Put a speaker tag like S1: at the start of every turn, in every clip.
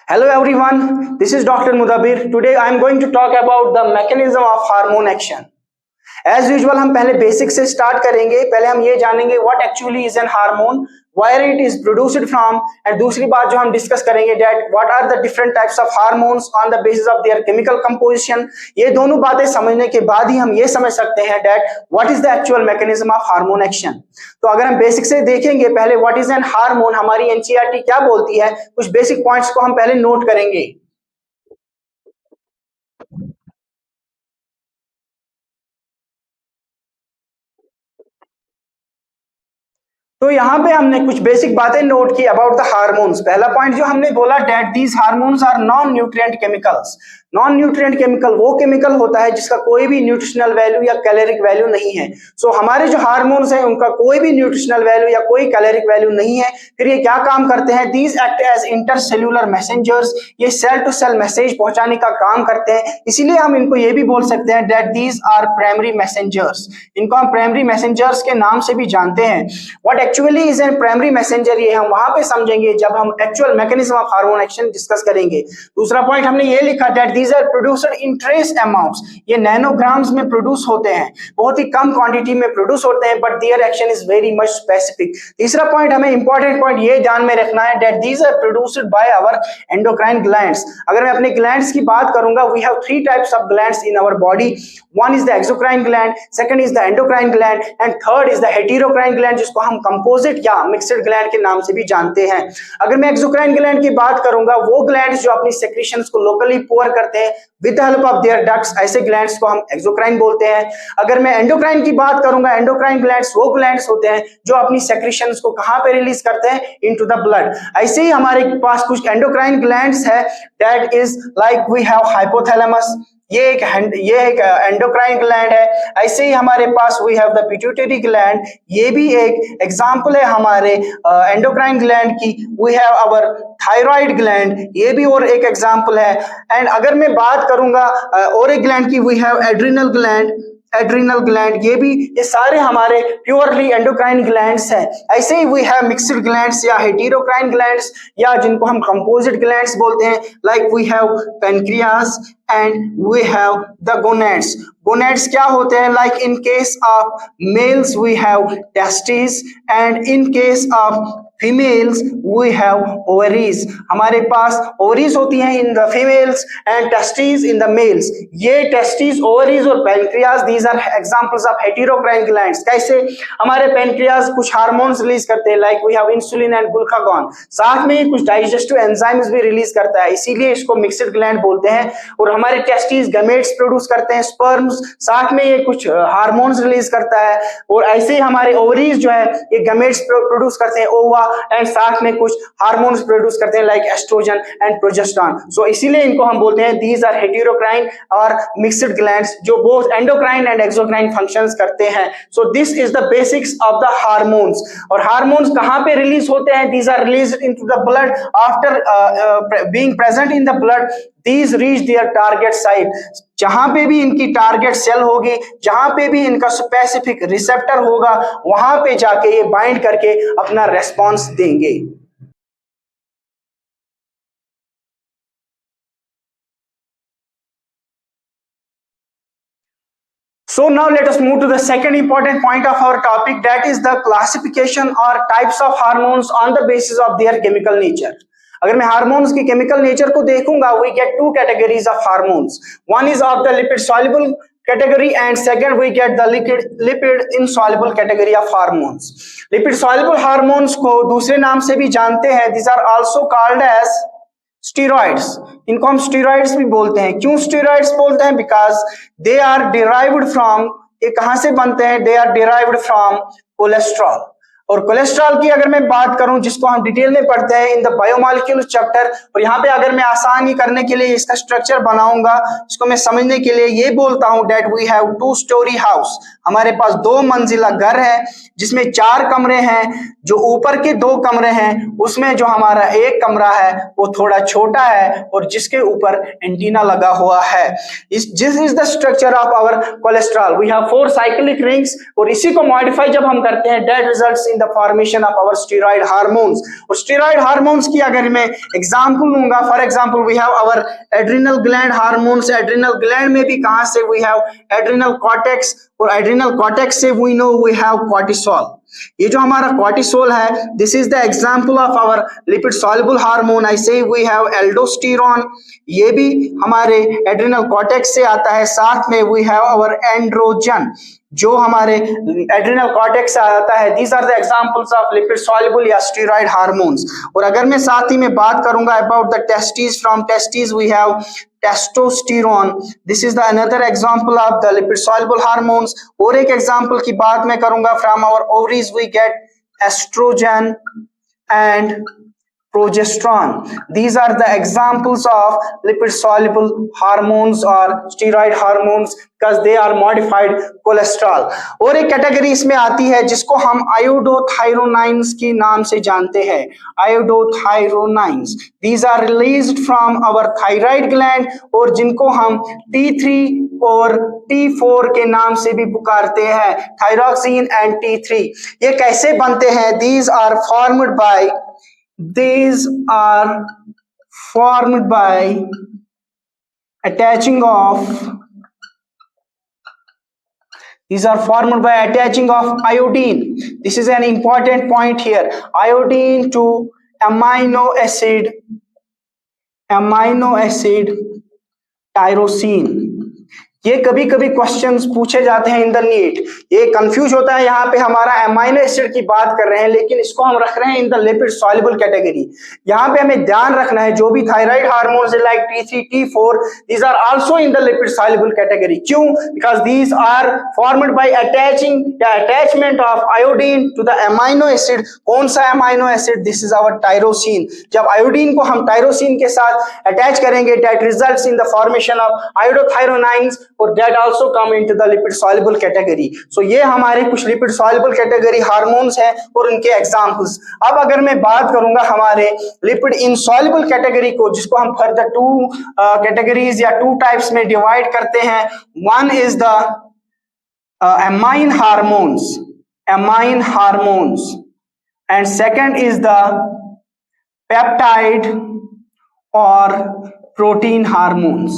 S1: Hello everyone, this is Dr. Mudabir. Today I am going to talk about the mechanism of hormone action. As usual हम पहले basic से start करेंगे. पहले हम ये जानेंगे what actually is an hormone, where it is produced from, and दूसरी बात जो हम डिस्कस करेंगे that what are the different types of hormones on the basis of their chemical composition. ये दोनों बातें समझने के बाद ही हम ये समझ सकते हैं that what is the actual mechanism of hormone action. तो अगर हम बेसिक से देखेंगे पहले what is an hormone, हमारी NCERT क्या बोलती है, कुछ बेसिक पॉइंट्स को हम पहले नोट करेंगे. तो यहाँ पे हमने कुछ बेसिक बातें नोट की अबाउट द हार्मोन्स. पहला पॉइंट जो हमने बोला that these hormones are non nutrient chemicals. Non nutrient chemical वो केमिकल होता है जिसका कोई भी न्यूट्रिशनल वैल्यू या कैलोरिक वैल्यू नहीं है. सो हमारे जो हार्मोन्स हैं उनका कोई भी न्यूट्रिशनल वैल्यू या कोई कैलोरिक वैल्यू नहीं है. फिर ये क्या काम करते हैं? These act as intercellular messengers. ये सेल टू सेल मैसेज पहुंचाने का काम करते हैं. इसीलिए हम इनको ये भी बोल सकते हैं that these are primary messengers. इनको हम प्राइमरी मैसेंजर्स के नाम से भी जानते हैं. What actually is an primary messenger, ये हम वहां पे समझेंगे जब हम actual mechanism of hormone action discuss करेंगे. दूसरा पॉइंट हमने ये लिखा that these are produced in trace amounts. ये नैनोग्राम्स में प्रोड्यूस होते हैं, बहुत ही कम क्वांटिटी में प्रोड्यूस होते हैं, but their action is very much specific. तीसरा पॉइंट हमें इंपॉर्टेंट पॉइंट ये ध्यान में रखना है that these are produced by our endocrine glands. अगर मैं अपने ग्लैंड्स की बात करूंगा, we have three types of glands in our body. One is the exocrine gland, second is the endocrine gland, and third is the heterocrine gland, जिसको हम composite या mixed gland के नाम से भी जानते हैं. अगर मैं एक्सोक्राइन ग्लैंड की बात करूंगा, वो ग्लैंड्स जो अपनी सेक्रेशंस को लोकली पोर करते हैं with the help of their ducts, ऐसे ग्लैंड्स को हम एक्सोक्राइन बोलते हैं. अगर मैं एंडोक्राइन की बात करूंगा, एंडोक्राइन ग्लैंड्स वो ग्लैंड्स होते हैं जो अपनी सेक्रेशंस को कहां पे रिलीज करते हैं? Into the blood. ऐसे ही हमारे पास कुछ एंडोक्राइन ग्लैंड्स है that is like we have hypothalamus. ये एक एंडोक्राइन ग्लैंड है. ऐसे ही हमारे पास we have the pituitary gland. ये भी एक एग्जांपल है हमारे एंडोक्राइन ग्लैंड की. We have our thyroid gland, ये भी और एक एग्जांपल है. एंड अगर मैं बात करूंगा और एक ग्लैंड की, we have adrenal gland. Adrenal gland ये सारे हमारे प्योरली एंडोक्राइन ग्लैंड्स हैं. ऐसे ही वी हैव मिक्स्ड ग्लैंड्स या हेटेरोक्राइन ग्लैंड्स, या जिनको हम कंपोजिट ग्लैंड्स बोलते हैं, like we have pancreas and we have the gonads. Gonads क्या होते हैं? Like in case of males we have testis and in case of females we have ovaries. हमारे पास ओवरीज होती हैं in the females and testis in the males. ये testis, ovaries और pancreas, these are examples of heterocrine glands. कैसे? हमारे pancreas कुछ hormones release करते हैं, like we have insulin and glucagon. साथ में ये कुछ डाइजेस्टिव एंजाइम्स भी रिलीज करता है, इसीलिए इसको मिक्स्ड ग्लैंड बोलते हैं. और हमारे टेस्टिस गमेट्स प्रोड्यूस करते हैं, स्पर्म्स. साथ में ये कुछ हार्मोन्स रिलीज करता है. और ऐसे ही हमारे ओवरीज जो है ये गमेट्स प्रोड्यूस करते हैं, ओवा, एंड साथ में कुछ हार्मोन्स प्रोड्यूस करते हैं like estrogen and progesterone. So इसीलिए इनको हम बोलते हैं दीज आर हेटेरोक्राइन और मिक्स्ड ग्लैंड्स, जो both endocrine and exocrine functions करते हैं. So this is the basics of the hormones. और हार्मोन्स कहां पे रिलीज होते हैं? These are released into the blood after being present in the blood. These reach their target site. जहां पे भी इनकी टारगेट सेल होगी, जहां पे भी इनका स्पेसिफिक रिसेप्टर होगा, वहां पे जाके ये बाइंड करके अपना रेस्पॉन्स देंगे. So now let us move to the second important point of our topic, that is the classification or types of hormones on the basis of their chemical nature. अगर मैं हार्मोन्स की chemical nature को देखूंगा, we get two categories of hormones. One is of the lipid soluble category and second we get the lipid insoluble category of hormones. Lipid soluble hormones को दूसरे नाम से भी जानते हैं. These are also called as steroids. इनको हम steroids भी बोलते हैं. क्यों स्टीरॉइड्स बोलते हैं? Because they are derived from, ये कहां से बनते हैं? They are derived from cholesterol. और कोलेस्ट्रॉल की अगर मैं बात करूं, जिसको हम डिटेल में पढ़ते हैं इन द बायोमॉलिक्यूल्स चैप्टर, और यहाँ पे अगर मैं आसानी करने के लिए इसका स्ट्रक्चर बनाऊंगा, इसको मैं समझने के लिए ये बोलता हूं that we have two storey house. हमारे पास 2 मंजिला घर है जिसमें 4 कमरे हैं. जो ऊपर के 2 कमरे हैं उसमें जो हमारा एक कमरा है वो थोड़ा छोटा है और जिसके ऊपर एंटीना लगा हुआ है. This is the structure of our cholesterol. We have 4 cyclic rings, और इसी को मॉडिफाई जब हम करते हैं that results in the formation of our steroid hormones. और स्टेरॉइड हार्मोन्स की अगर मैं एग्जांपल लूंगा, for example we have our adrenal gland hormones. Adrenal gland में भी कहां से वी हैव एड्रिनल कॉर्टेक्स, और एड्रिनल कॉर्टेक्स से we know we have cortisol. ये जो हमारा कॉर्टिसोल है, this is the example of our lipid soluble hormone. I say we have aldosterone, ये भी हमारे एड्रिनल कॉर्टेक्स से आता है। साथ में वी हैव आवर एंड्रोजन, जो हमारे एड्रिनल कॉर्टेक्स से आता है। These are the examples of lipid soluble या स्टेरॉइड हार्मोन्स। और अगर मैं साथ ही में बात करूंगा about the testis, from testis we have testosterone, this is the another example of the lipid soluble hormones. और एक एग्जांपल की बात मैं करूंगा, from our ovaries we get estrogen and progesterone. These are the examples of lipid soluble hormones or steroid hormones because they are modified cholesterol. और एक category इसमें आती है जिसको हम आयोडोथायरोनाइंस के नाम से जानते हैं, आयोडोथायरोनाइंस। These are released from our thyroid gland और जिनको हम T3 और T4 के नाम से भी पुकारते हैं, थायरोक्सिन एंड T3। ये कैसे बनते हैं? These are formed by attaching of iodine. This is an important point here. Iodine to amino acid tyrosine. ये कभी कभी क्वेश्चंस पूछे जाते हैं इन द नीट। ये कंफ्यूज होता है, यहाँ पे हमारा अमाइनो एसिड की बात कर रहे हैं लेकिन इसको हम रख रहे हैं in the lipid soluble category. यहाँ पे हमें ध्यान रखना है जो भी thyroid hormones like T3, T4, these are also in the lipid soluble category. क्यों? Because these are formed by attachment of iodine to the amino acid. कौन सा amino acid? This is our tyrosine. जब iodine को हम tyrosine के साथ attach करेंगे, that results in the formation of iodothyronines, और that also come into the lipid soluble category. So ये हमारे कुछ lipid soluble category हार्मोन्स हैं और उनके एग्जांपल्स। अब अगर मैं बात करूंगा हमारे lipid insoluble category को, जिसको हम फर्दर टू कैटेगरीज या टू टाइप्स में डिवाइड करते हैं। One is the amine hormones and second is the peptide और प्रोटीन हार्मोन्स।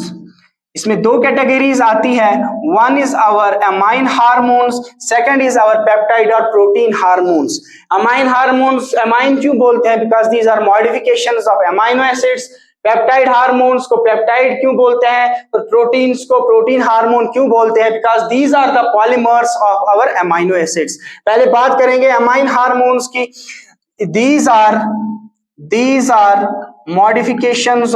S1: इसमें दो कैटेगरीज आती है, one is our amine hormones, second is our peptide और protein hormones. Amine hormones amine क्यों बोलते हैं? Because these are modifications of amino acids. Peptide hormones को पेप्टाइड क्यों बोलते हैं? और प्रोटीन्स को प्रोटीन हार्मोन क्यों बोलते हैं? Because these are the polymers of our amino acids. पहले बात करेंगे अमाइन हार्मोन्स की। दीज आर मॉडिफिकेशंस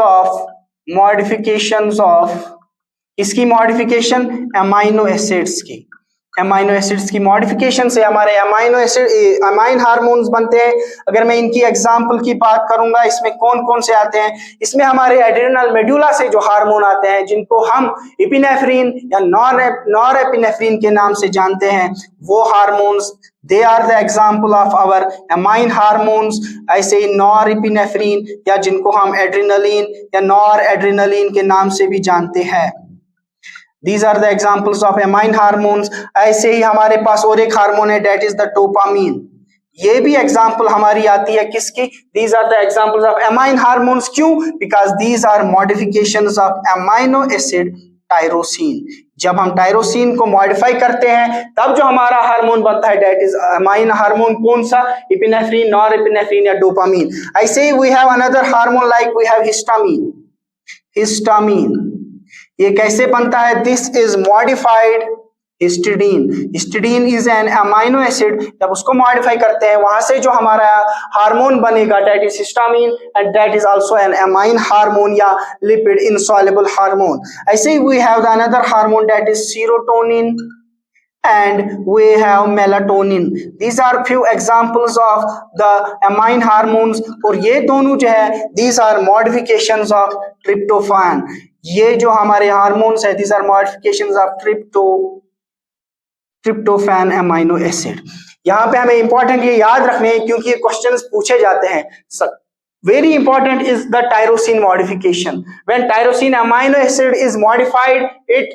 S1: ऑफ इसकी मॉडिफिकेशन अमाइनो एसिड्स की मॉडिफिकेशन से हमारे अमाइन हार्मोन्स बनते हैं। अगर मैं इनकी एग्जांपल की बात करूंगा, इसमें कौन कौन से आते हैं? इसमें हमारे एड्रिनल मेडुला से जो हार्मोन आते हैं, जिनको हम एपिनेफ्रिन या नॉर एपिनेफ्रिन के नाम से जानते हैं, वो hormones they are the example of our amine hormones. ऐसे ही नॉर एपिनेफ्रिन या जिनको हम एड्रिनलिन या नॉर एड्रिनलिन के नाम से भी जानते हैं। These are the examples of amine hormones. ऐसे ही हमारे पास और एक हार्मोन है, that is the dopamine. ये भी एग्जाम्पल हमारी आती है किसकी? These are the examples of amine hormones. क्यों? Because these are modifications of amino acid tyrosine. जब हम टायरोसिन को मॉडिफाई करते हैं तब जो हमारा हार्मोन बनता है, that is अमाइन हार्मोन। कौन सा? एपिनेफ्रिन, नॉर एपिनेफ्रिन या डोपामीन। ऐसे ही we have another hormone like we have histamine. ये कैसे बनता है? This is modified histidine. Histidine is an amino acid. जब उसको मॉडिफाई करते हैं, वहां से जो हमारा हार्मोन बनेगा, that is histamine and that is also an amine hormone या लिपिड इनसॉल्युबल हार्मोन। ऐसे ही we have the another hormone that is serotonin and we have melatonin. These are few examples of the amine hormones। और ये दोनों जो है, these are modifications of tryptophan। ये जो हमारे हार्मोन्स है, these are modifications of tryptophan amino acid। यहाँ पे हमें इंपॉर्टेंट ये याद रखने हैं क्योंकि ये क्वेश्चंस पूछे जाते हैं। Very important is the tyrosine modification. When tyrosine amino acid is modified, it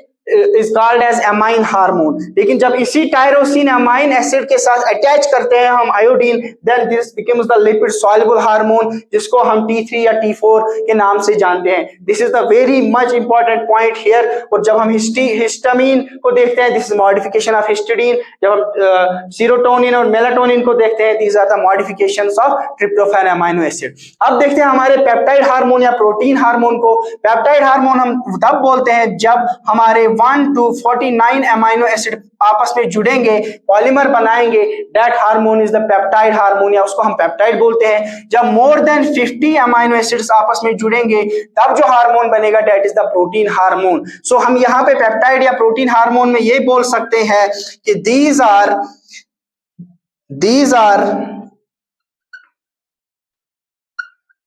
S1: is called as amine hormone. लेकिन जब इसी टायरोसिन अमाइन एसिड के साथ अटैच करते हैं हम iodine, then this becomes the lipid soluble hormone, जिसको हम T3 या T4 के नाम से जानते हैं। This is the very much important point here. और जब हम हिस्टामिन को देखते हैं, this is modification of histidine. जब हम सीरोटोनिन और मेलाटोनिन को देखते हैं, these are the modifications of tryptophan amino acid. अब देखते हैं हमारे पेप्टाइड हार्मोन या प्रोटीन हार्मोन को। पेप्टाइड हार्मोन हम तब बोलते हैं जब हमारे 1 to 49 अमाइनो एसिड आपस में जुड़ेंगे, पॉलीमर बनाएंगे, that hormone is the peptide hormone, या उसको हम पेप्टाइड बोलते हैं। जब मोर देन 50 अमाइनो एसिड्स आपस में जुड़ेंगे, तब जो हार्मोन बनेगा that is the protein hormone. So हम यहाँ पे पेप्टाइड या प्रोटीन हार्मोन में ये बोल सकते हैं कि these are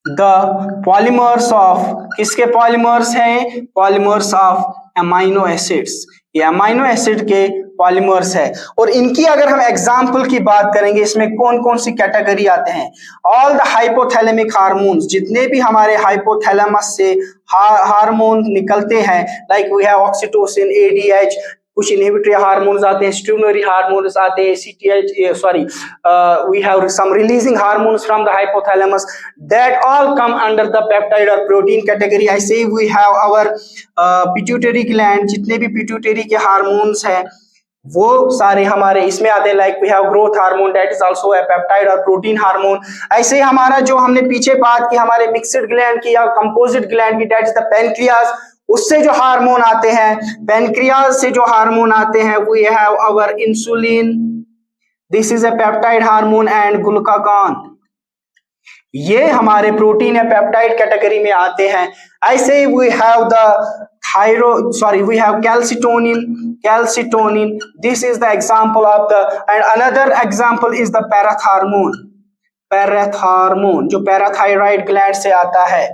S1: the polymers of, किसके पॉलीमर्स हैं? Polymers of amino acids. ये अमाइनो एसिड के पॉलीमर्स है। और इनकी अगर हम एग्जाम्पल की बात करेंगे, इसमें कौन कौन सी कैटेगरी आते हैं? ऑल द हाइपोथैलेमिक हार्मोन्स, जितने भी हमारे हाइपोथैलेमस से हार्मोन निकलते हैं, like we have oxytocin, ADH, कुछ इनहिबिटरी हार्मोन्स आते हैं, स्टिमुलरी हार्मोन्स आते हैं, we have some releasing hormones from the hypothalamus, that all come under the peptide और प्रोटीन कैटेगरी। ऐसे we have our pituitary gland, जितने भी पिट्यूटरी के हार्मोन्स हैं वो सारे हमारे इसमें आते हैं। Like we have growth hormone, that is also a peptide और प्रोटीन हार्मोन। ऐसे ही हमारा जो हमने पीछे बात की हमारे मिक्स्ड ग्लैंड की या कंपोजिट ग्लैंड की, दैट इज द पैनक्रियाज। उससे जो हार्मोन आते हैं, पैनक्रियाज से जो हार्मोन आते हैं, we have our insulin, this is a peptide hormone, and glucagon, ये हमारे प्रोटीन या पेप्टाइड कैटेगरी में आते हैं। ऐसे we have the we have calcitonin, this is the example of the, and another example is the parathormone, जो parathyroid gland से आता है।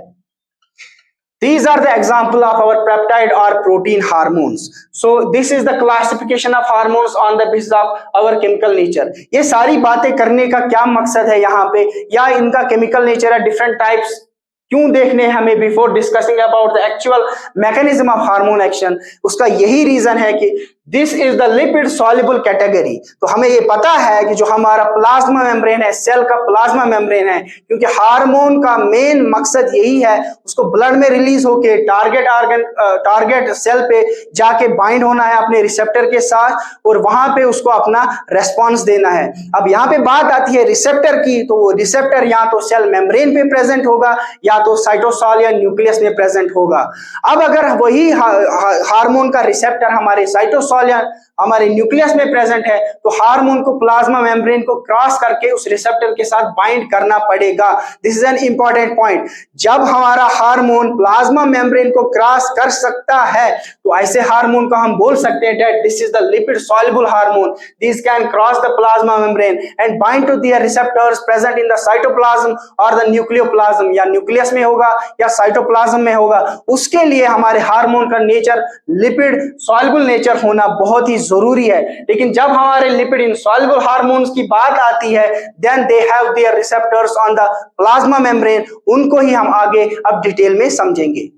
S1: These are the example of our peptide or protein hormones. So this is the classification of hormones on the basis of our chemical nature. ये सारी बातें करने का क्या मकसद है यहाँ पे, या इनका केमिकल नेचर है, डिफरेंट टाइप्स क्यों देखने हैं हमें before discussing about the actual mechanism of hormone action? उसका यही रीजन है कि this is the lipid soluble category. तो हमें ये पता है कि जो हमारा प्लाज्मा मेम्ब्रेन है, सेल का प्लाज्मा मेम्ब्रेन है, क्योंकि हार्मोन का मेन मकसद यही है उसको ब्लड में रिलीज होके टारगेट सेल पे जाके बाइंड होना है अपने रिसेप्टर के साथ, और वहां पे उसको अपना रेस्पॉन्स देना है। अब यहाँ पे बात आती है रिसेप्टर की, तो वो रिसेप्टर या तो सेल मेम्ब्रेन पे प्रेजेंट होगा या तो साइटोसॉल या न्यूक्लियस में प्रेजेंट होगा। अब अगर वही हार्मोन का रिसेप्टर हमारे साइटोसॉल या हमारे न्यूक्लियस में प्रेजेंट है, तो हार्मोन को प्लाज्मा मेम्ब्रेन को क्रॉस करके उस रिसेप्टर के साथ बाइंड करना पड़ेगा। This is an important point. जब हमारा हार्मोन प्लाज्मा मेम्ब्रेन को क्रॉस कर सकता है, तो ऐसे हार्मोन को हम बोल सकते हैं that this is the lipid soluble hormone. This can cross the plasma membrane and bind to their receptors present in the cytoplasm और द न्यूक्लियोप्लाज्म, या न्यूक्लियस में होगा या साइटोप्लाज्म में होगा। उसके लिए हमारे हार्मोन का नेचर लिपिड सॉल्युबल नेचर होना बहुत ही जरूरी है। लेकिन जब हमारे लिपिड इनसॉल्युबल हार्मोन्स की बात आती है, then they have their receptors on the plasma membrane. उनको ही हम आगे अब डिटेल में समझेंगे।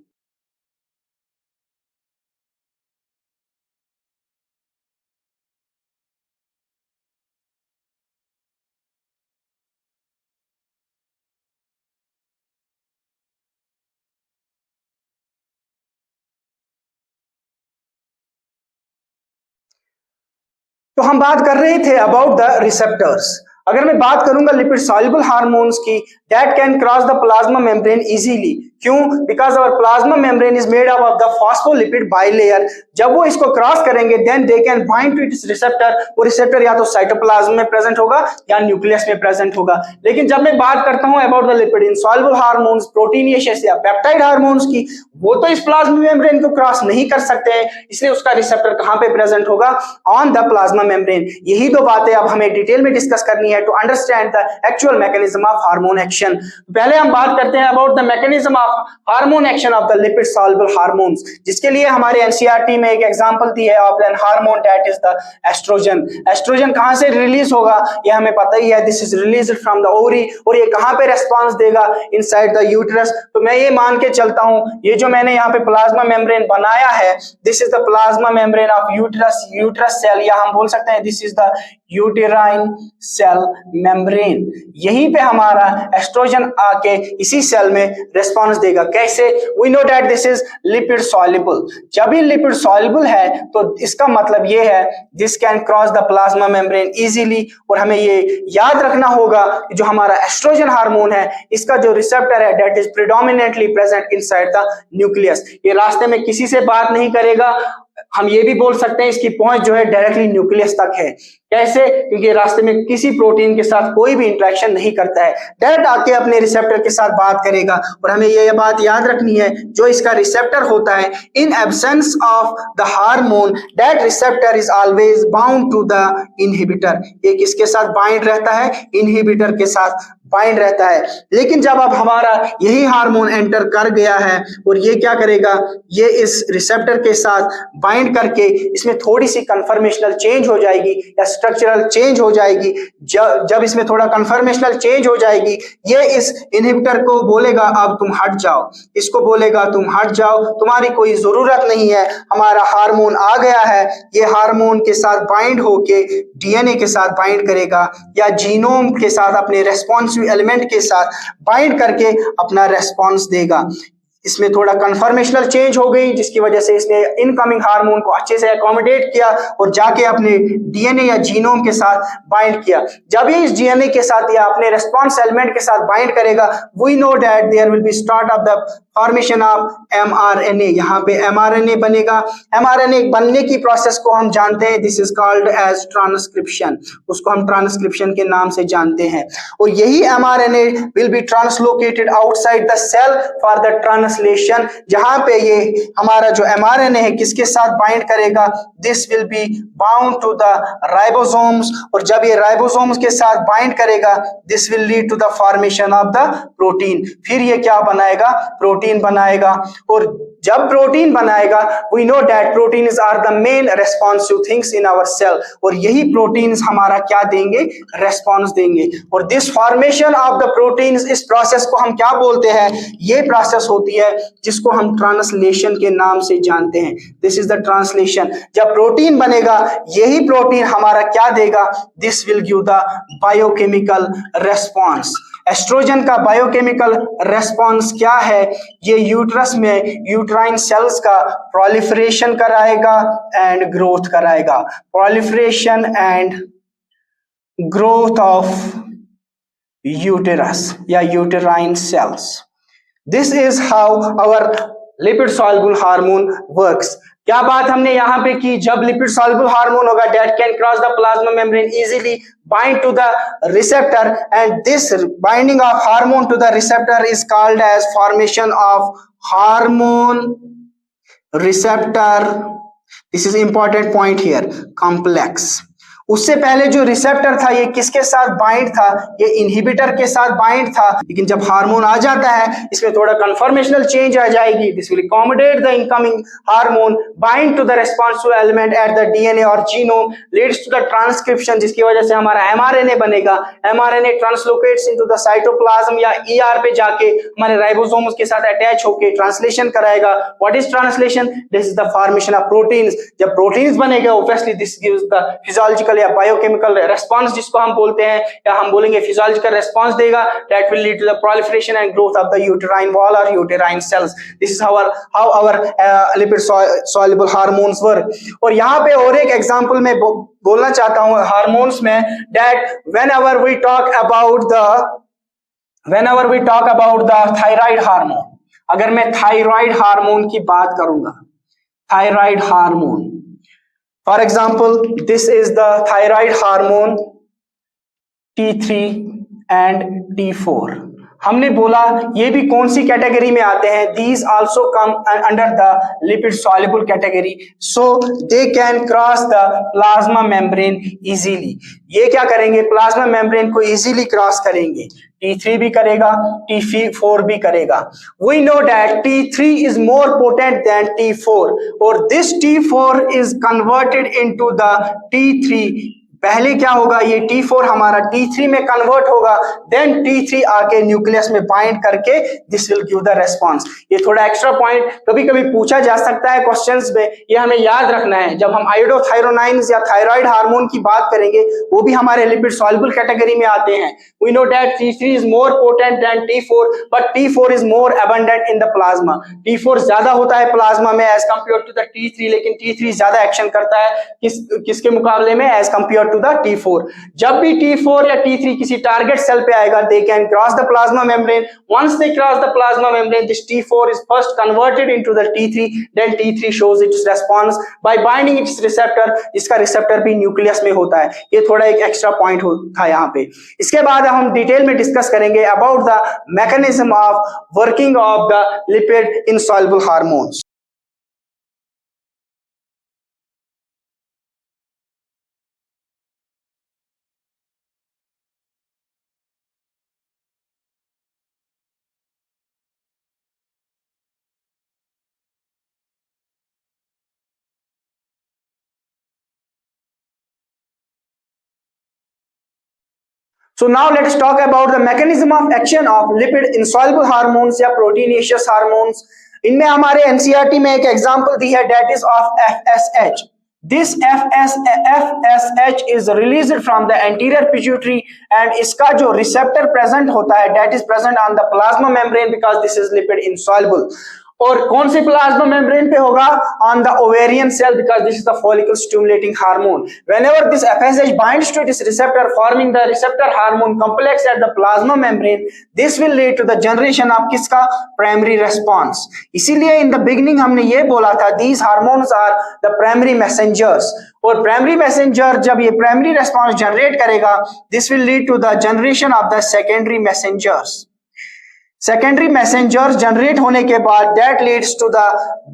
S1: तो हम बात कर रहे थे अबाउट द रिसेप्टर्स। अगर मैं बात करूंगा लिपिड सॉल्युबल हार्मोन्स की, that can cross the plasma membrane easily. क्यों? Because our plasma membrane is made up of the phospholipid bilayer. जब वो इसको क्रॉस करेंगे, then they can bind to its receptor. वो रिसेप्टर या तो साइटोप्लाज्म में प्रेजेंट होगा या न्यूक्लियस में प्रेजेंट होगा। लेकिन जब मैं बात करता हूं about the lipid insoluble hormones, proteinaceous या पेप्टाइड हार्मोन्स की, वो तो इस प्लाज्मा मेम्ब्रेन को क्रॉस नहीं कर सकते हैं, इसलिए उसका रिसेप्टर कहां पे प्रेजेंट होगा? On the plasma membrane. यही दो बातें अब हमें डिटेल में डिस्कस करनी है to understand the actual mechanism of hormone action. पहले हम बात करते हैं about the mechanism of hormone action of the lipid soluble hormones, जिसके लिए हमारे एनसीईआरटी में हमें एक एग्जांपल दी है of an hormone that is the estrogen. Estrogen कहां से रिलीज होगा ये हमें पता ही है, this is released from the ovary, और ये कहां पे रेस्पॉन्स देगा, इनसाइड द यूट्रस। तो मैं ये मान के चलता हूं ये जो मैंने यहाँ पे प्लाज्मा मेम्ब्रेन बनाया है, this is the plasma membrane of uterus, uterus cell, या हम बोल सकते हैं this is the uterine cell membrane. यहीं पे हमारा एस्ट्रोजन आके इसी सेल में रिस्पॉन्स देगा। कैसे? We know that this is lipid soluble. जब ये लिपिड सॉल्युबल है तो इसका मतलब ये है this can cross the plasma membrane easily. और हमें ये याद रखना होगा कि जो हमारा एस्ट्रोजन हार्मोन है इसका जो रिसेप्टर है that is predominantly present inside the nucleus. ये रास्ते में किसी से बात नहीं करेगा। हम ये भी बोल सकते हैं इसकी पहुंच जो है डायरेक्टली न्यूक्लियस तक है। कैसे? क्योंकि रास्ते में किसी प्रोटीन के साथ कोई भी इंटरेक्शन नहीं करता है, डायरेक्ट आके अपने रिसेप्टर के साथ बात करेगा। और हमें ये बात याद रखनी है जो इसका रिसेप्टर होता है, in absence of the hormone that receptor is always bound to the inhibitor. ये किसके साथ बाइंड रहता है? इनहिबिटर के साथ बाइंड रहता है। लेकिन जब अब हमारा यही हार्मोन एंटर कर गया है और ये क्या करेगा, ये इस रिसेप्टर के साथ बाइंड करके इसमें थोड़ी सी कन्फर्मेशनल चेंज हो जाएगी या स्ट्रक्चरल चेंज हो जाएगी। जब इसमें थोड़ा कन्फर्मेशनल चेंज हो जाएगी, ये इस इनहिबिटर को बोलेगा अब तुम हट जाओ, इसको बोलेगा तुम हट जाओ, तुम्हारी कोई जरूरत नहीं है, हमारा हार्मोन आ गया है। ये हार्मोन के साथ बाइंड होके डीएनए के साथ बाइंड करेगा या जीनोम के साथ अपने रेस्पॉन्सिव एलिमेंट के साथ बाइंड करके अपना रेस्पॉन्स देगा। इसमें थोड़ा कन्फर्मेशनल चेंज हो गई जिसकी वजह से इसने इनकमिंग हार्मोन को अच्छे से अकोमोडेट किया और जाके अपने डीएनए या जीनोम के साथ बाइंड किया। जब ये इस डीएनए के साथ या अपने रेस्पॉन्स एलिमेंट के साथ बाइंड करेगा, we know that there will be start of the formation of mRNA. यहाँ पे एमआरएनए बनेगा। एमआरएनए बनने की प्रोसेस को हम जानते हैं, this is called as transcription. उसको हम ट्रांसक्रिप्शन के नाम से जानते हैं। और यही mRNA will be translocated outside the cell for the translation. जहां पे ये हमारा जो एमआरएनए है किसके साथ बाइंड करेगा, this will be bound to the ribosomes. और जब ये राइबोसोम्स के साथ बाइंड करेगा, this will lead to the formation of the protein. फिर ये क्या बनाएगा? प्रोटीन बनाएगा। और जब प्रोटीन बनाएगा, we know that proteins are the main responsive things in our cell. और यही प्रोटीन्स हमारा क्या देंगे? रेस्पॉन्स देंगे। और this formation of the proteins, इस प्रोसेस को हम क्या बोलते हैं? ये प्रोसेस होती है जिसको हम ट्रांसलेशन के नाम से जानते हैं। This is the translation. जब प्रोटीन बनेगा, यही प्रोटीन हमारा क्या देगा? This will give the biochemical response. Estrogen का बायोकेमिकल रेस्पॉन्स क्या है? ये यूट्रस में यूट्राइन सेल्स का प्रोलिफरेशन कराएगा एंड ग्रोथ कराएगा। Proliferation and growth of uterus या uterine cells. This is how our lipid soluble hormone works. क्या बात हमने यहाँ पे की? जब लिपिड सॉल्युबल हार्मोन होगा that can cross the plasma membrane easily, bind to the receptor, and this binding of hormone to the receptor is called as formation of hormone receptor. This is important point here, complex. उससे पहले जो receptor था ये किसके साथ bind था? ये inhibitor के साथ बाइंड था। लेकिन जब हार्मोन आ जाता है इसमें थोड़ा कन्फर्मेशनल चेंज आ जाएगी। This will accommodate the incoming hormone, bind to the responsive element at the DNA और genome, leads to the transcription, जिसकी वजह से हमारा एमआरएनए बनेगा। MRNA translocates into the cytoplasm या ईआर पे जाके हमारे राइबोसोम्स के साथ अटैच होकर ट्रांसलेशन कराएगा। What is translation? This is the formation of proteins. जब प्रोटीन्स बनेगा, obviously this gives the physiological या बायोकेमिकल रेस्पॉन्स, जिसको हम बोलते हैं या हम बोलेंगे फिजियोलॉजिकल रेस्पॉन्स देगा, that will lead to the proliferation and growth of the uterine wall और uterine cells. This is how our lipid soluble hormones work. और यहाँ पे और एक एग्जांपल मैं बोलना चाहता हूँ हार्मोन्स में, that whenever we talk about the thyroid hormone, अगर मैं थायराइड हार्मोन की बात करूंगा, thyroid hormone, for example, this is the thyroid hormone T3 and T4. हमने बोला ये भी कौन सी कैटेगरी में आते हैं? These also come under the lipid soluble category, so they can cross the plasma membrane easily. ये क्या करेंगे? प्लाज्मा मेम्ब्रेन को इजीली क्रॉस करेंगे। T3 भी करेगा, T4 भी करेगा। We know that T3 is more potent than T4 और this T4 is converted into the T3। पहले क्या होगा, ये T4 हमारा T3 में कन्वर्ट होगा, देन T3 आके न्यूक्लियस में बाइंड करके this will give the response. ये थोड़ा एक्स्ट्रा पॉइंट कभी कभी पूछा जा सकता है क्वेश्चंस में, ये हमें याद रखना है। जब हम आयोडोथायरोनाइन्स या थायराइड हार्मोन की बात करेंगे, वो भी हमारे लिपिड सॉल्युबल कैटेगरी में आते हैं। We know that T3 is more potent than T4 but T4 is more abundant in the plasma. T4 ज्यादा होता है प्लाज्मा में as compare to the T3, लेकिन T3 ज्यादा एक्शन करता है किसके मुकाबले में, as compare to the T4। जब भी T4 या T3 किसी टारगेट सेल पे आएगा, they can cross the plasma membrane. Once they cross the plasma membrane, this T4 is first converted into the T3, then T3 shows its response by binding its receptor, जिसका receptor भी nucleus में होता है। ये थोड़ा एक extra point था यहाँ पे। इसके बाद हम डिटेल में डिस्कस करेंगे about the mechanism of working of the lipid insoluble hormones. So now let us talk about the mechanism of action of lipid insoluble hormones या proteinaceous hormones। इनमें हमारे NCERT में एक एग्जांपल दी है, that is of FSH। This FSH is released from the anterior pituitary and इसका जो receptor present होता है, that is present on the plasma membrane because this is lipid insoluble। और कौन से प्लाज्मा मेम्ब्रेन पे होगा, on the ovarian cell because this is the follicle stimulating hormone. Whenever this FSH binds to this receptor forming the receptor hormone complex at the plasma membrane, this will lead to the generation of किसका, primary response. इसीलिए in the beginning हमने ये बोला था, these hormones are the primary messengers. और primary messenger जब ये primary response generate करेगा, this will lead to the generation of the secondary messengers. Secondary messengers generate होने के बाद that leads to the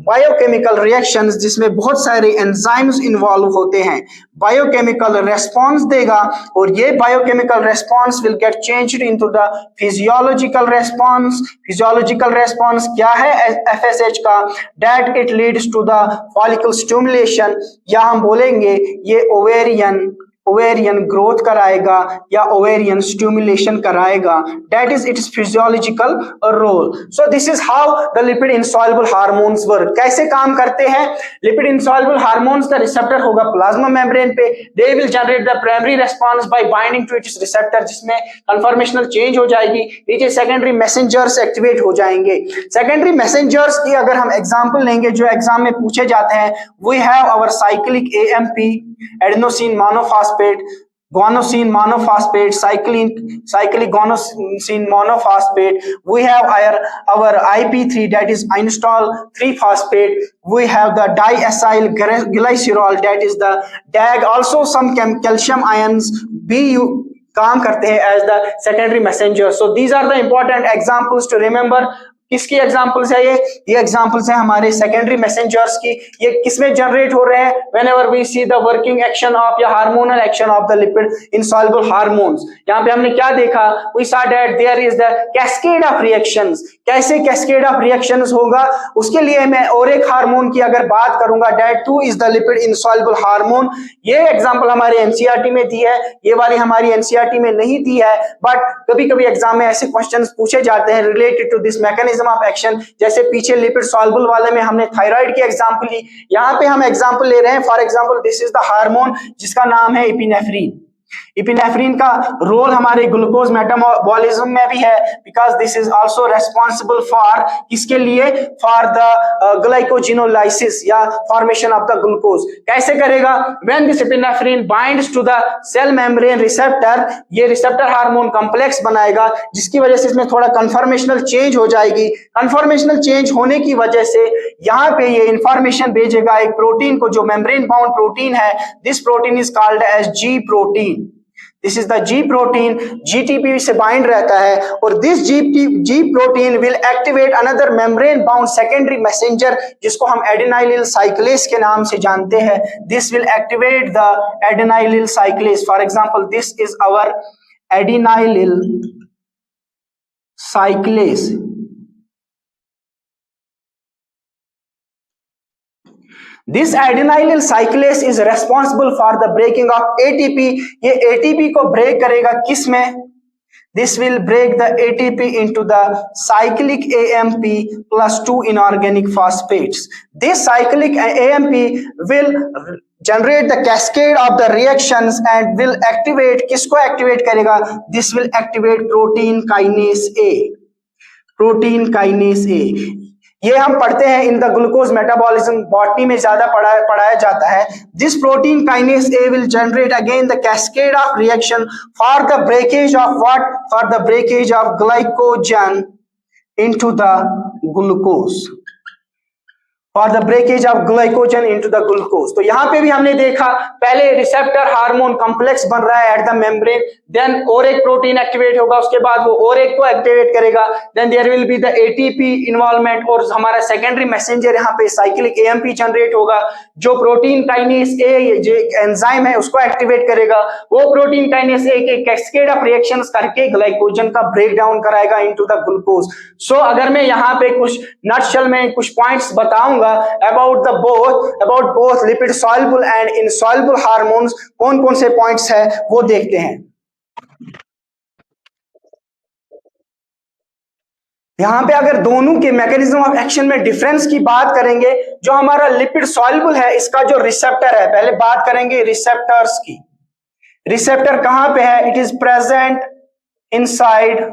S1: biochemical reactions, जिसमें बहुत सारे एंजाइम्स इन्वॉल्व होते हैं। बायोकेमिकल रेस्पॉन्स देगा और ये biochemical response will get changed into the physiological response. Physiological response क्या है FSH का, that it leads to the follicle stimulation, या हम बोलेंगे ये ओवेरियन ग्रोथ कराएगा या ओवेरियन स्टिमुलेशन कराएगा। That is its physiological role. So this is how the lipid insoluble hormones work. कैसे काम करते हैं लिपिड इनसॉल्युबल हार्मोन्स का रिसेप्टर होगा प्लाज्मा मेम्ब्रेन पे, they will generate the primary response bye binding to its receptor, जिसमें conformational change हो जाएगी, नीचे सेकेंडरी मैसेंजर्स एक्टिवेट हो जाएंगे। सेकेंडरी मैसेंजर्स की अगर हम एग्जांपल लेंगे जो एग्जाम में पूछे जाते हैं, we have our cyclic AMP, adenosine monophosphate, guanosine monophosphate, cyclic guanosine monophosphate. We have our IP3, that is inositol 3-phosphate. We have the diacyl glycerol, that is the DAG. Also some calcium ions काम करते हैं as the secondary messenger. So these are the important examples to remember. किसकी examples है ये examples है हमारे secondary messengers की। ये किसमें जनरेट हो रहे हैं, whenever we see the working action of या hormonal action of the lipid insoluble hormones. यहाँ पे हमने क्या देखा, we saw that there is the cascade of reactions. कैसे कैस्केड ऑफ रिएक्शंस होगा, उसके लिए मैं और एक हार्मोन की अगर बात करूंगा, that two is the lipid insoluble hormone. ये एग्जांपल हमारे एनसीईआरटी में दी है, ये वाली हमारी एनसीईआरटी में नहीं दी है, बट कभी कभी एग्जाम में ऐसे क्वेश्चंस पूछे जाते हैं related to this mechanism of action. जैसे पीछे लिपिड सॉल्युबल वाले में हमने थायराइड की एग्जांपल ली, यहाँ पे हम एग्जांपल ले रहे हैं। For example this is the hormone जिसका नाम है इपिनेफ्रिन। इपिनेफ्रिन का रोल हमारे ग्लूकोज मेटाबॉलिज्म में भी है, because this is also responsible for किसके लिए, फॉर द ग्लाइकोजिनोलाइसिस या फॉर्मेशन ऑफ द ग्लूकोज। कैसे करेगा, when this epinephrine binds to the cell membrane receptor, ये रिसेप्टर हार्मोन कॉम्प्लेक्स बनाएगा, जिसकी वजह से इसमें थोड़ा कन्फर्मेशनल चेंज हो जाएगी। कन्फर्मेशनल चेंज होने की वजह से यहाँ पे ये इंफॉर्मेशन भेजेगा एक प्रोटीन को जो मेम्ब्रेन बाउंड प्रोटीन है। This protein is called as G protein. This is the G protein, GTP से बाइंड रहता है, और this G protein will activate another membrane bound secondary messenger, जिसको हम एडेनाइलिल साइक्लेस के नाम से जानते हैं। This will activate the adenylyl cyclase. For example this is our adenylyl cyclase. This adenylyl cyclase is responsible for the breaking of ATP. ये ATP को break करेगा किस में? This will break the ATP into the cyclic AMP plus 2 inorganic phosphates. This cyclic AMP will generate the cascade of the reactions and will activate, किसको activate करेगा? This will activate protein kinase A. Protein kinase A, ये हम पढ़ते हैं in the glucose metabolism, botany में ज्यादा पढ़ाया जाता है. This protein kinase A will generate again the cascade of reaction for the breakage of what? For the breakage of glycogen into the glucose, for the breakage of glycogen into the glucose. तो यहाँ पे भी हमने देखा पहले receptor hormone complex बन रहा है एट द मेम्ब्रेन, देन और एक प्रोटीन एक्टिवेट होगा, उसके बाद वो और एक को एक्टिवेट करेगा, then there will be the ATP involvement और हमारा सेकेंडरी मैसेंजर यहाँ पे साइक्लिक एएमपी जनरेट होगा जो प्रोटीन काइनेस ए जो एंजाइम है उसको एक्टिवेट करेगा. वो प्रोटीन काइनेस ए के कैस्केड ऑफ रिएक्शंस करके ग्लाइकोजन का ब्रेक डाउन कराएगा इनटू द ग्लूकोज. सो अगर मैं यहाँ पे कुछ नटशेल में कुछ पॉइंट्स बताऊंगा about both lipid soluble and insoluble hormones, कौन कौन से पॉइंट्स है वो देखते हैं. यहां पे अगर दोनों के मैकेनिज्म ऑफ एक्शन में डिफरेंस की बात करेंगे, जो हमारा लिपिड सॉल्युबल है इसका जो रिसेप्टर है, पहले बात करेंगे रिसेप्टर्स की. रिसेप्टर कहां पे है? It is present inside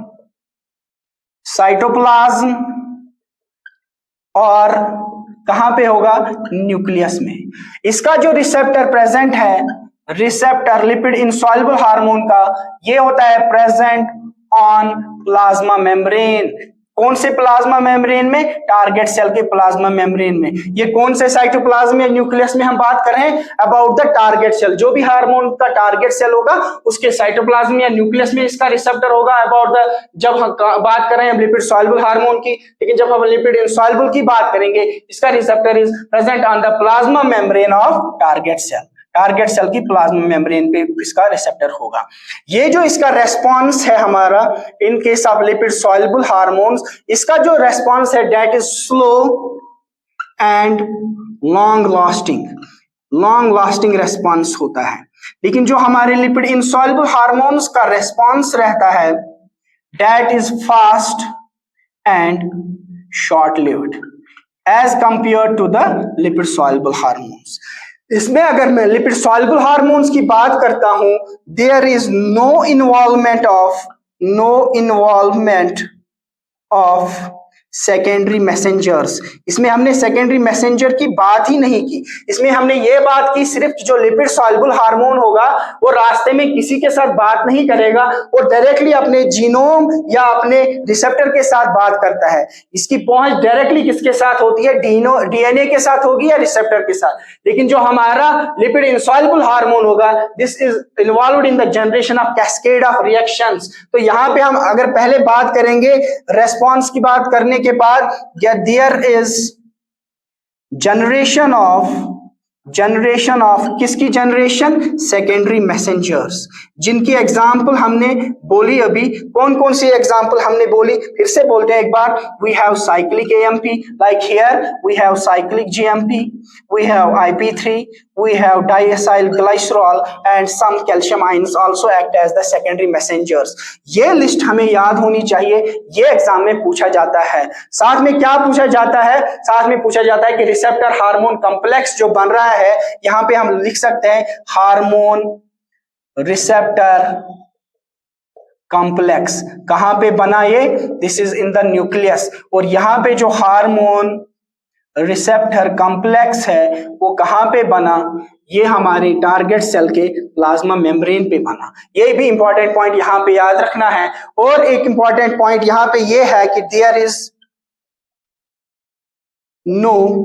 S1: cytoplasm और कहां पे होगा? न्यूक्लियस में. इसका जो रिसेप्टर प्रेजेंट है, रिसेप्टर लिपिड इनसॉल्युबल हार्मोन का, ये होता है प्रेजेंट ऑन प्लाज्मा मेम्ब्रेन. कौन से प्लाज्मा मेम्ब्रेन में? टारगेट सेल के प्लाज्मा मेम्ब्रेन में. ये कौन से साइटोप्लाज्म या न्यूक्लियस में हम बात कर रहे हैं? About the target cell. जो भी हार्मोन का टारगेट सेल होगा उसके साइटोप्लाज्म या न्यूक्लियस में इसका रिसेप्टर होगा. अबाउट द, जब हम बात कर रहे हैं लिपिड सॉल्युबल हार्मोन की, लेकिन जब हम लिपिड इनसॉल्युबल की बात करेंगे इसका receptor is present on the plasma membrane of target cell. Target cell की प्लाज्मा मेम्ब्रेन पे इसका रिसेप्टर होगा. ये जो इसका रेस्पॉन्स है हमारा in case of lipid soluble hormones, इसका जो रेस्पॉन्स है that is slow and long lasting response होता है. लेकिन जो हमारे लिपिड इनसॉल्युबल हार्मोन्स का रेस्पॉन्स रहता है that is fast and short lived as compare to the lipid soluble hormones. इसमें अगर मैं लिपिड सॉल्युबल हार्मोन्स की बात करता हूं, there is no involvement of secondary messengers. इसमें हमने सेकेंडरी मैसेंजर की बात ही नहीं की. इसमें हमने ये बात की सिर्फ जो लिपिड सॉल्युबल हार्मोन होगा वो रास्ते में किसी के साथ बात नहीं करेगा, वो डायरेक्टली अपने जीनोम या अपने रिसेप्टर के साथ बात करता है. इसकी पहुंच डायरेक्टली किसके साथ होती है? डीएनए के साथ होगी या रिसेप्टर के साथ. लेकिन जो हमारा लिपिड इनसॉल्युबल हार्मोन होगा this is involved in the generation of cascade of reactions. तो यहाँ पे हम अगर पहले बात करेंगे रेस्पॉन्स की बात करने के बाद, देयर इज जनरेशन ऑफ किसकी जनरेशन? सेकेंडरी मैसेंजर्स, जिनकी एग्जांपल हमने बोली अभी. कौन कौन सी एग्जांपल हमने बोली? फिर से बोलते हैं एक बार. We have cyclic AMP, like here we have cyclic GMP, we have IP3, we have diacyl glycerol and some calcium ions also act as the secondary messengers. ये लिस्ट हमें याद होनी चाहिए, ये एग्जाम में पूछा जाता है. साथ में क्या पूछा जाता है? साथ में पूछा जाता है कि रिसेप्टर हार्मोन कॉम्प्लेक्स जो बन रहा है, यहां पे हम लिख सकते हैं हार्मोन रिसेप्टर कॉम्प्लेक्स. कहां पे बना ये? This is in the nucleus. और यहां पे जो हार्मोन रिसेप्टर कॉम्प्लेक्स है वो कहां पे बना? ये हमारे टारगेट सेल के प्लाज्मा मेम्ब्रेन पे बना. ये भी इंपॉर्टेंट पॉइंट यहां पे याद रखना है. और एक इंपॉर्टेंट पॉइंट यहां पे ये है कि there is no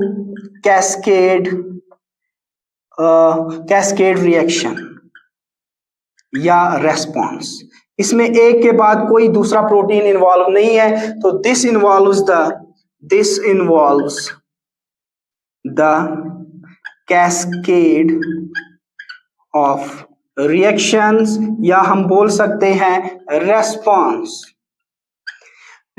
S1: cascade reaction या रेस्पॉन्स. इसमें एक के बाद कोई दूसरा प्रोटीन इन्वॉल्व नहीं है. तो this involves the cascade of reactions या हम बोल सकते हैं response.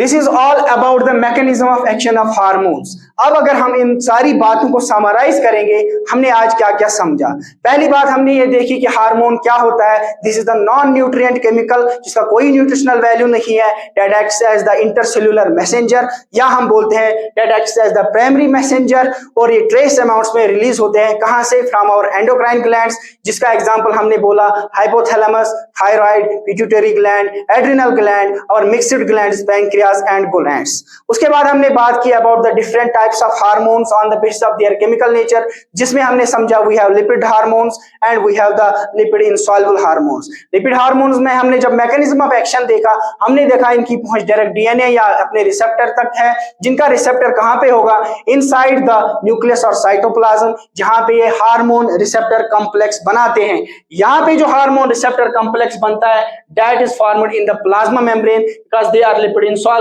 S1: This is all about the mechanism of action of hormones. अब अगर हम इन सारी बातों को समराइज करेंगे, हमने आज क्या क्या समझा। पहली बात हमने ये देखी कि हार्मोन क्या होता है। This is the non nutrient chemical जिसका कोई न्यूट्रिशनल वैल्यू नहीं है, that acts as the intercellular messenger, या हम बोलते हैं that acts as the primary messenger. और ये ट्रेस अमाउंट्स में रिलीज होते हैं, कहां से? फ्रॉम आवर एंडोक्राइन ग्लैंड्स, जिसका एग्जांपल हमने बोला hypothalamus, thyroid, pituitary gland, adrenal gland और mixed glands, pancreas and gonads. उसके बाद हमने बात की about the different types of hormones on the basis of their chemical nature, जिसमें हमने समझा we have lipid hormones and we have the lipid insoluble hormones. Lipid hormones में हमने जब मैकेनिज्म ऑफ एक्शन देखा, हमने देखा इनकी पहुंच डायरेक्ट डीएनए या अपने रिसेप्टर तक है, जिनका रिसेप्टर कहां पे होगा? इनसाइड द न्यूक्लियस और साइटोप्लाज्म, जहां पे ये हार्मोन रिसेप्टर कॉम्प्लेक्स बनाते हैं। यहां पे जो हार्मोन रिसेप्टर कॉम्प्लेक्स बनता है, that is formed in the plasma membrane because they are lipid insoluble,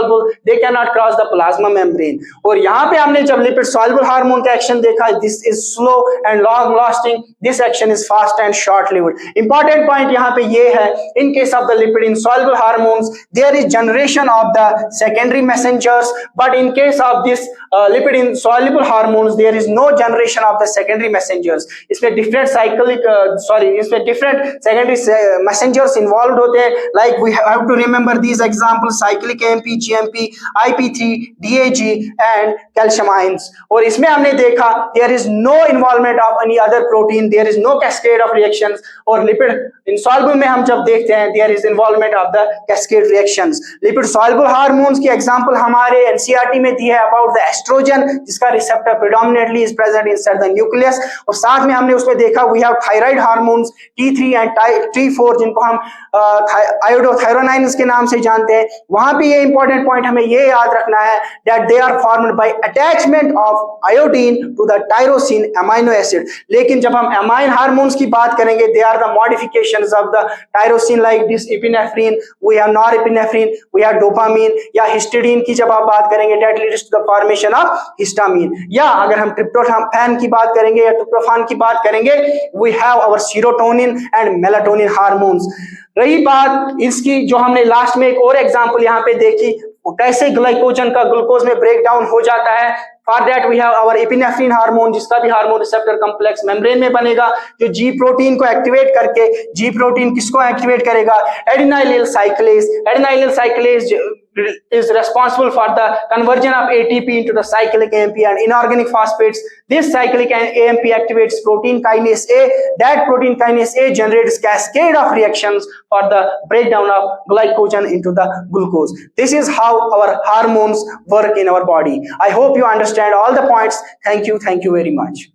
S1: they cannot cross the plasma membrane। और यहां पे हमने जब लिपिड सॉल्युबल हार्मोन का एक्शन देखा, this is slow and long lasting, this action is fast and short lived। Important point यहां पे ये है, in case of the lipid insoluble hormones there is generation of the secondary messengers, but in case of this lipid insoluble hormones there is no generation of the secondary messengers। इसमें different cyclic इसमें different secondary messengers involved होते हैं, like we have to remember these examples: cyclic AMP, GMP, IP3, DAG and calcium ions। और इसमें हमने देखा there is no involvement of any other protein, there is no cascade of reactions। और lipid insoluble में हम जब देखते हैं there is involvement of the cascade reactions। lipid soluble hormones की example हमारे NCERT में दी है about the estrogen, जिसका receptor predominantly is present inside the nucleus। और साथ में हमने उसमें देखा we have thyroid hormones T3 and T4, जिनको हम iodothyronines के नाम से जानते हैं। वहां पे ये इंपॉर्टेंट पॉइंट हमें ये याद रखना है that they are formed by attachment of iodine to the tyrosine amino acid। लेकिन जब हम amine hormones की बात करेंगे, they are the modifications of the tyrosine, like this epinephrine, we have norepinephrine, we have dopamine, या histidine की जब आप बात करेंगे that leads to the formation of histamine। या अगर हम tryptophan की बात करेंगे या tryptophan की बात करेंगे, we have our serotonin and melatonin hormones। रही बात इसकी, जो हमने लास्ट में एक और एग्जांपल यहाँ पे देखी, कैसे ग्लाइकोजन का ग्लूकोज में ब्रेक डाउन हो जाता है। For that we have our epinephrine hormone, जिसका भी हार्मोन रिसेप्टर कॉम्प्लेक्स मेम्ब्रेन में बनेगा, जो जी प्रोटीन को एक्टिवेट करके, जी प्रोटीन किसको एक्टिवेट करेगा? एडिनाइलिल साइक्लेज। एडिनाइलिल साइक्लेज is responsible for the conversion of ATP into the cyclic AMP and inorganic phosphates। This cyclic AMP activates protein kinase A, that protein kinase A generates cascade of reactions for the breakdown of glycogen into the glucose। This is how our hormones work in our body। I hope you understand all the points। Thank you very much।